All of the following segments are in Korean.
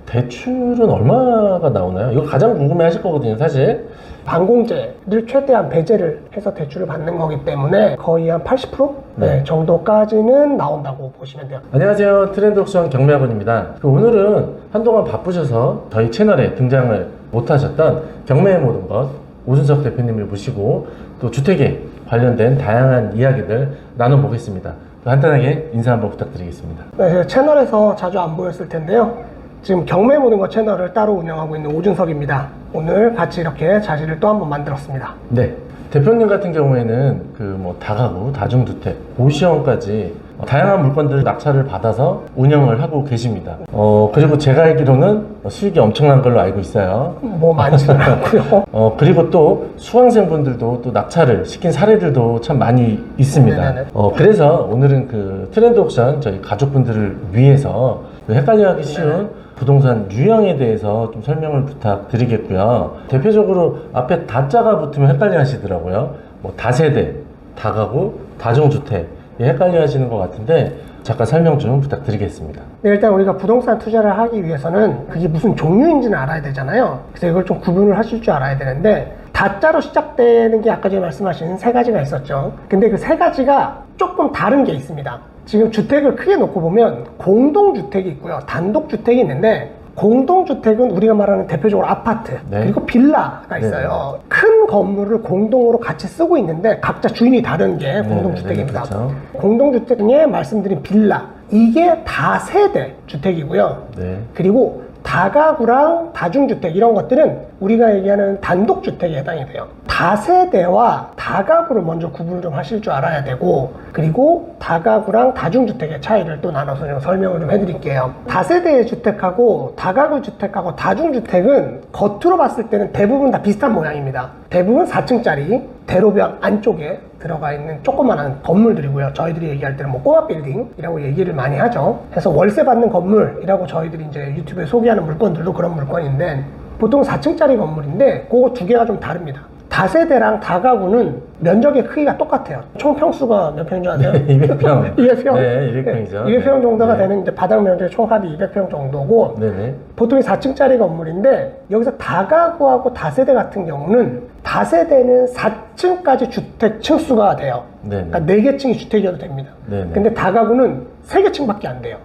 대출은 얼마가 나오나요? 이거 가장 궁금해 하실 거거든요, 사실. 반공제를 최대한 배제를 해서 대출을 받는 거기 때문에 거의 한 80% 네, 정도까지는 나온다고 보시면 돼요. 안녕하세요. 트렌드 옥션 경매학원입니다. 오늘은 한동안 바쁘셔서 저희 채널에 등장을 못하셨던 경매의 모든 것 오준석 대표님을 모시고 또 주택에 관련된 다양한 이야기들 나눠보겠습니다. 간단하게 인사 한번 부탁드리겠습니다. 네, 제가 채널에서 자주 안 보였을 텐데요. 지금 경매의 모든 것 채널을 따로 운영하고 있는 오준석입니다. 오늘 같이 이렇게 자리를 또 한 번 만들었습니다. 네. 대표님 같은 경우에는 다가구, 다중주택, 고시원까지 다양한 물건들 낙찰을 받아서 운영을 하고 계십니다. 그리고 제가 알기로는 수익이 엄청난 걸로 알고 있어요. 뭐 많지는 않고요. 그리고 또 수강생분들도 또 낙찰을 시킨 사례들도 참 많이 있습니다. 그래서 오늘은 그 트렌드 옥션 저희 가족분들을 위해서 헷갈려하기 쉬운 부동산 유형에 대해서 좀 설명을 부탁드리겠고요. 대표적으로 앞에 다자가 붙으면 헷갈려 하시더라고요. 다세대, 다가구, 다중주택 헷갈려 하시는 것 같은데 잠깐 설명 좀 부탁드리겠습니다. 네, 일단 우리가 부동산 투자를 하기 위해서는 그게 무슨 종류인지는 알아야 되잖아요. 그래서 이걸 좀 구분을 하실 줄 알아야 되는데 다자로 시작되는 게 아까 전에 말씀하신 세 가지가 있었죠. 근데 그 세 가지가 조금 다른 게 있습니다. 지금 주택을 크게 놓고 보면 공동주택이 있고요. 단독주택이 있는데 공동주택은 우리가 말하는 대표적으로 아파트 그리고 빌라가 있어요. 큰 건물을 공동으로 같이 쓰고 있는데 각자 주인이 다른 게 공동주택입니다. 그렇죠. 공동주택 중에 말씀드린 빌라 이게 다세대 주택이고요. 그리고 다가구랑 다중주택 이런 것들은 우리가 얘기하는 단독주택에 해당이 돼요. 다세대와 다가구를 먼저 구분을 좀 하실 줄 알아야 되고 그리고 다가구랑 다중주택의 차이를 또 나눠서 좀 설명을 좀 해드릴게요. 다세대의 주택하고 다가구 주택하고 다중주택은 겉으로 봤을 때는 대부분 다 비슷한 모양입니다. 대부분 4층짜리 대로변 안쪽에 들어가 있는 조그만한 건물들이고요. 저희들이 얘기할 때는 꼬마 빌딩이라고 얘기를 많이 하죠. 그래서 월세 받는 건물이라고 저희들이 이제 유튜브에 소개하는 물건들도 그런 물건인데 보통 4층짜리 건물인데 그거 두 개가 좀 다릅니다. 다세대랑 다가구는 면적의 크기가 똑같아요. 총 평수가 몇 평인 줄 아세요? 200평. 200평? 네, 200평이죠. 200평 정도가 되는 이제 바닥 면적의 총합이 200평 정도고 보통 4층짜리 건물인데 여기서 다가구하고 다세대 같은 경우는 다세대는 4층까지 주택 층수가 돼요. 그러니까 4개 층이 주택이어도 됩니다. 근데 다가구는 3개 층밖에 안 돼요.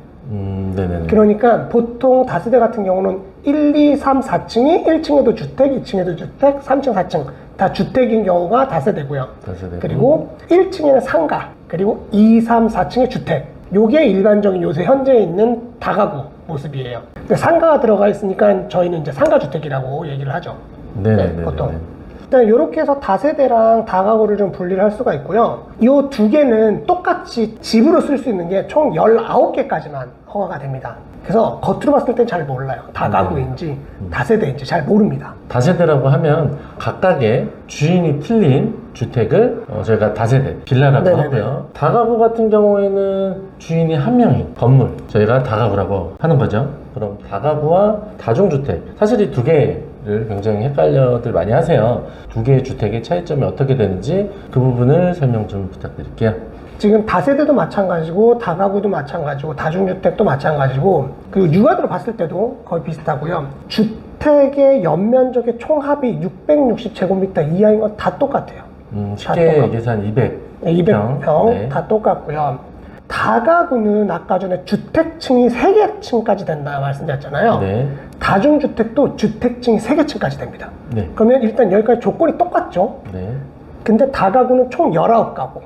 그러니까 보통 다세대 같은 경우는 1, 2, 3, 4층이 1층에도 주택, 2층에도 주택, 3층, 4층 다 주택인 경우가 다세대고요. 그리고 1층에는 상가, 그리고 2, 3, 4층의 주택. 요게 일반적인 요새 현재 있는 다가구 모습이에요. 상가가 들어가 있으니까 저희는 이제 상가주택이라고 얘기를 하죠. 보통. 일단 이렇게 해서 다세대랑 다가구를 좀 분리를 할 수가 있고요. 이 두 개는 똑같이 집으로 쓸 수 있는 게 총 19개까지만 허가가 됩니다. 그래서 겉으로 봤을 땐 잘 몰라요. 다가구인지 다세대인지 잘 모릅니다. 다세대라고 하면 각각의 주인이 틀린 주택을 저희가 다세대, 빌라라고 하고요. 다가구 같은 경우에는 주인이 한 명인 건물, 저희가 다가구라고 하는 거죠. 그럼 다가구와 다중주택, 사실 이 두 개를 굉장히 헷갈려들 많이 하세요. 두 개의 주택의 차이점이 어떻게 되는지 그 부분을 설명 좀 부탁드릴게요. 지금 다세대도 마찬가지고 다가구도 마찬가지고 다중주택도 마찬가지고 그리고 육안으로 봤을 때도 거의 비슷하고요. 주택의 연면적의 총합이 660제곱미터 이하인 건 다 똑같아요. 쉽게 얘기해서 한 200평 다 똑같고요. 다가구는 아까 전에 주택층이 3개 층까지 된다 말씀드렸잖아요. 다중주택도 주택층이 3개 층까지 됩니다. 그러면 일단 여기까지 조건이 똑같죠. 근데 다가구는 총 19가구,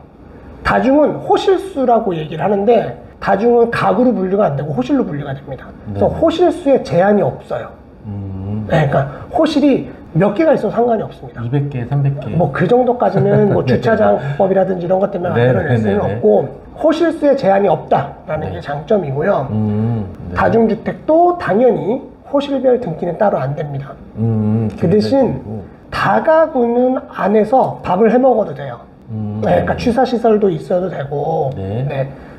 다중은 호실수라고 얘기를 하는데 다중은 가구로 분류가 안 되고 호실로 분류가 됩니다. 그래서 호실수에 제한이 없어요. 그러니까 호실이 몇 개가 있어도 상관이 없습니다. 200개, 300개. 뭐 그 정도까지는 주차장법이라든지 이런 것 때문에 만들어낼 수는 없고 호실수에 제한이 없다라는 게 장점이고요. 다중주택도 당연히 호실별 등기는 따로 안 됩니다. 그 대신 다가구는 안에서 밥을 해 먹어도 돼요. 그러니까 취사시설도 있어도 되고.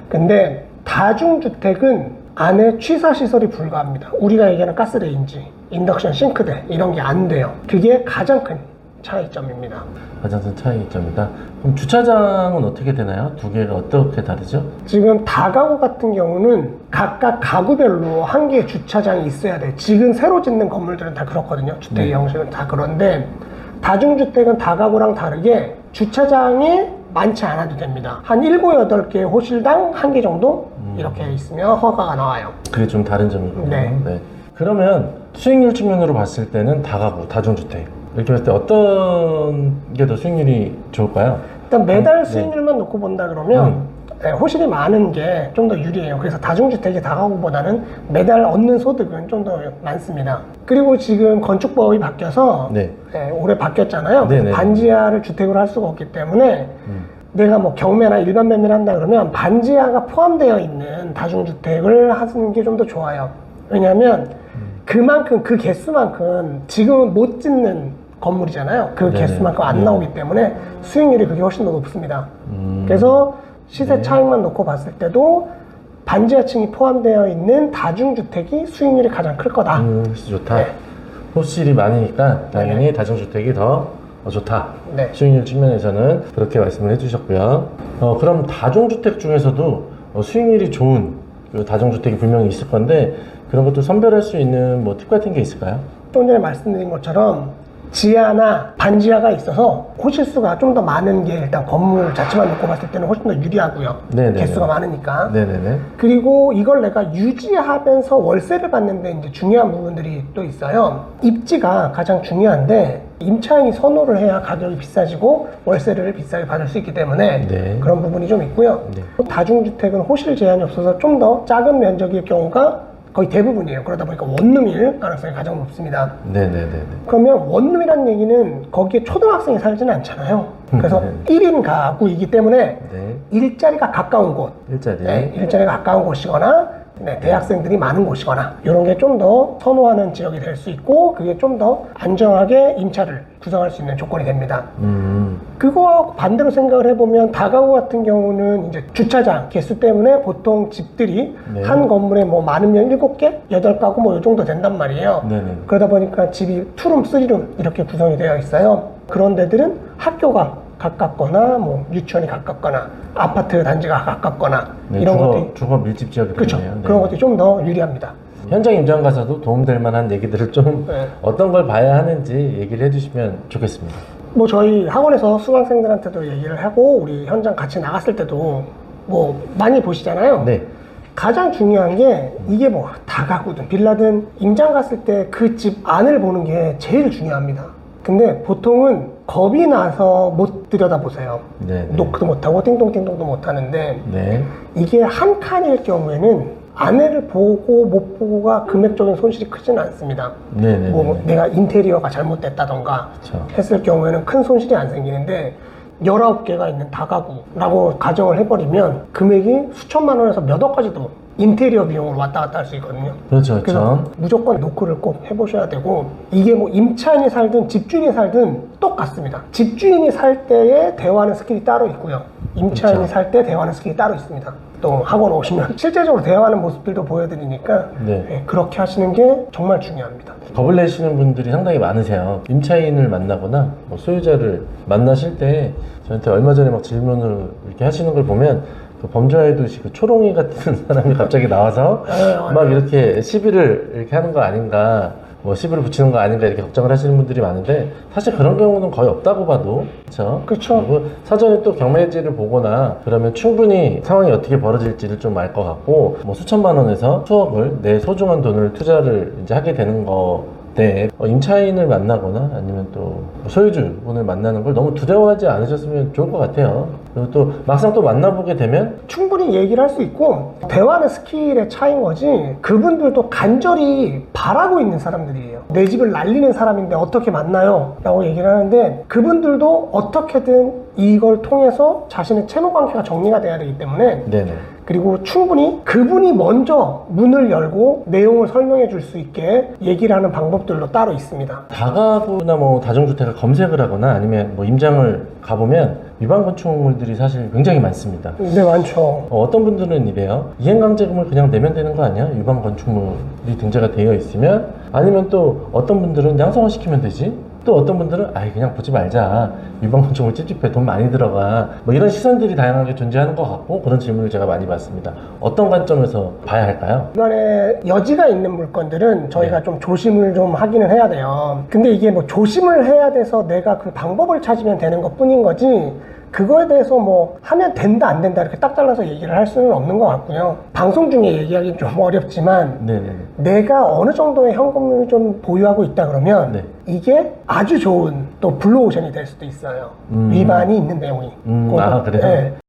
근데 다중주택은 안에 취사시설이 불가합니다. 우리가 얘기하는 가스레인지, 인덕션 싱크대 이런 게 안 돼요. 그게 가장 큰 차이점입니다. 가장 큰 차이점이다. 그럼 주차장은 어떻게 되나요? 두 개가 어떻게 다르죠? 지금 다가구 같은 경우는 각각 가구별로 한 개의 주차장이 있어야 돼. 지금 새로 짓는 건물들은 다 그렇거든요. 주택의 형식은 다 그런데 다중주택은 다가구랑 다르게 주차장이 많지 않아도 됩니다. 한 7, 8개 호실당 한 개 정도 이렇게 있으면 허가가 나와요. 그게 좀 다른 점이군요. 네. 그러면 수익률 측면으로 봤을 때는 다가구, 다중주택 이렇게 봤을 때 어떤 게 더 수익률이 좋을까요? 일단 매달 수익률만 놓고 본다 그러면 호실이 많은 게 좀 더 유리해요. 그래서 다중주택이 다가구보다는 매달 얻는 소득은 좀 더 많습니다. 그리고 지금 건축법이 바뀌어서 올해 바뀌었잖아요. 그래서 반지하를 주택으로 할 수가 없기 때문에 내가 뭐 경매나 일반 매매를 한다 그러면 반지하가 포함되어 있는 다중주택을 하는 게 좀 더 좋아요. 왜냐하면 그만큼 그 개수만큼 지금은 못 짓는 건물이잖아요. 그 개수만큼 안 나오기 때문에 수익률이 그게 훨씬 더 높습니다. 그래서 시세 차익만 놓고 봤을 때도 반지하층이 포함되어 있는 다중주택이 수익률이 가장 클 거다. 좋다. 호실이 많으니까 당연히 다중주택이 더 좋다. 수익률 측면에서는 그렇게 말씀을 해주셨고요. 그럼 다중주택 중에서도 수익률이 좋은 다중주택이 분명히 있을 건데 그런 것도 선별할 수 있는 뭐 팁 같은 게 있을까요? 좀 전에 말씀드린 것처럼 지하나 반지하가 있어서 호실수가 좀 더 많은 게 일단 건물 자체만 놓고 봤을 때는 훨씬 더 유리하고요. 개수가 많으니까. 그리고 이걸 내가 유지하면서 월세를 받는데 이제 중요한 부분들이 또 있어요. 입지가 가장 중요한데 임차인이 선호를 해야 가격이 비싸지고 월세를 비싸게 받을 수 있기 때문에 그런 부분이 좀 있고요. 다중주택은 호실 제한이 없어서 좀 더 작은 면적일 경우가 거의 대부분이에요. 그러다 보니까 원룸일 가능성이 가장 높습니다. 그러면 원룸이라는 얘기는 거기에 초등학생이 살지는 않잖아요. 그래서 1인 가구이기 때문에 일자리가 가까운 곳, 일자리가 가까운 곳이거나 대학생들이 많은 곳이거나 이런 게 좀 더 선호하는 지역이 될 수 있고 그게 좀 더 안정하게 임차를 구성할 수 있는 조건이 됩니다. 그거 반대로 생각을 해보면 다가구 같은 경우는 이제 주차장 개수 때문에 보통 집들이 한 건물에 뭐 많으면 7개, 8가구 뭐 이 정도 된단 말이에요. 그러다 보니까 집이 2룸, 3룸 이렇게 구성이 되어 있어요. 그런 데들은 학교가 가깝거나 뭐 유치원이 가깝거나 아파트 단지가 가깝거나 이런 것들이 주거 밀집 지역이 되네요. 그런 것들이 좀 더 유리합니다. 현장 임장 가서도 도움될 만한 얘기들을 좀 어떤 걸 봐야 하는지 얘기를 해주시면 좋겠습니다. 뭐 저희 학원에서 수강생들한테도 얘기를 하고 우리 현장 같이 나갔을 때도 뭐 많이 보시잖아요. 가장 중요한 게 이게 뭐 다가구든 빌라든 임장 갔을 때 그 집 안을 보는 게 제일 중요합니다. 근데 보통은 겁이 나서 못 들여다보세요. 노크도 못하고 띵동띵동도 못하는데 이게 한 칸일 경우에는 안에를 보고 못 보고가 금액적인 손실이 크지는 않습니다. 뭐 내가 인테리어가 잘못됐다던가 했을 경우에는 큰 손실이 안 생기는데 19개가 있는 다가구라고 가정을 해버리면 금액이 수천만 원에서 몇 억까지도 인테리어 비용으로 왔다 갔다 할 수 있거든요. 그래서 무조건 노크를 꼭 해보셔야 되고 이게 뭐 임차인이 살든 집주인이 살든 똑같습니다. 집주인이 살 때의 대화하는 스킬이 따로 있고요. 임차인이 살 때 대화하는 스킬이 따로 있습니다. 또 학원 오시면 실제적으로 대화하는 모습들도 보여드리니까 그렇게 하시는 게 정말 중요합니다. 겁을 내시는 분들이 상당히 많으세요. 임차인을 만나거나 뭐 소유자를 만나실 때 저한테 얼마 전에 막 질문을 이렇게 하시는 걸 보면 그 범죄와의 도시 그 초롱이 같은 사람이 갑자기 나와서 막 이렇게 시비를 이렇게 하는 거 아닌가, 뭐 시비를 붙이는 거 아닌가 이렇게 걱정을 하시는 분들이 많은데 사실 그런 경우는 거의 없다고 봐도 그렇죠. 그리고 사전에 또 경매지를 보거나 그러면 충분히 상황이 어떻게 벌어질지를 좀 알 것 같고 뭐 수천만 원에서 수억을 내 소중한 돈을 투자를 이제 하게 되는 거. 임차인을 만나거나 아니면 또 소유주분을 만나는 걸 너무 두려워하지 않으셨으면 좋을 것 같아요. 그리고 또 막상 또 만나보게 되면 충분히 얘기를 할 수 있고 대화는 스킬의 차이인 거지 그분들도 간절히 바라고 있는 사람들이에요. 내 집을 날리는 사람인데 어떻게 만나요? 라고 얘기를 하는데 그분들도 어떻게든 이걸 통해서 자신의 채무 관계가 정리가 돼야 되기 때문에 그리고 충분히 그분이 먼저 문을 열고 내용을 설명해 줄 수 있게 얘기를 하는 방법들도 따로 있습니다. 다가구나 뭐 다중주택을 검색을 하거나 아니면 뭐 임장을 가보면 위반 건축물들이 사실 굉장히 많습니다. 많죠. 어떤 분들은 이래요. 이행강제금을 그냥 내면 되는 거 아니야? 위반 건축물이 등재가 되어 있으면. 아니면 또 어떤 분들은 양성화 시키면 되지? 또 어떤 분들은 아이 그냥 보지 말자, 유방검증을 찝찝해, 돈 많이 들어가, 뭐 이런 시선들이 다양하게 존재하는 것 같고, 그런 질문을 제가 많이 받습니다. 어떤 관점에서 봐야 할까요? 이번에 여지가 있는 물건들은 저희가 네. 좀 조심을 좀 하기는 해야 돼요. 근데 이게 뭐 조심을 해야 돼서 내가 그 방법을 찾으면 되는 것 뿐인 거지, 그거에 대해서 뭐 하면 된다 안 된다 이렇게 딱 잘라서 얘기를 할 수는 없는 것 같고요. 방송 중에 얘기하기는 좀 어렵지만 네네. 내가 어느 정도의 현금을 좀 보유하고 있다 그러면 네. 이게 아주 좋은 또 블루오션이 될 수도 있어요. 위반이 있는 내용이. 아, 그래요? 네.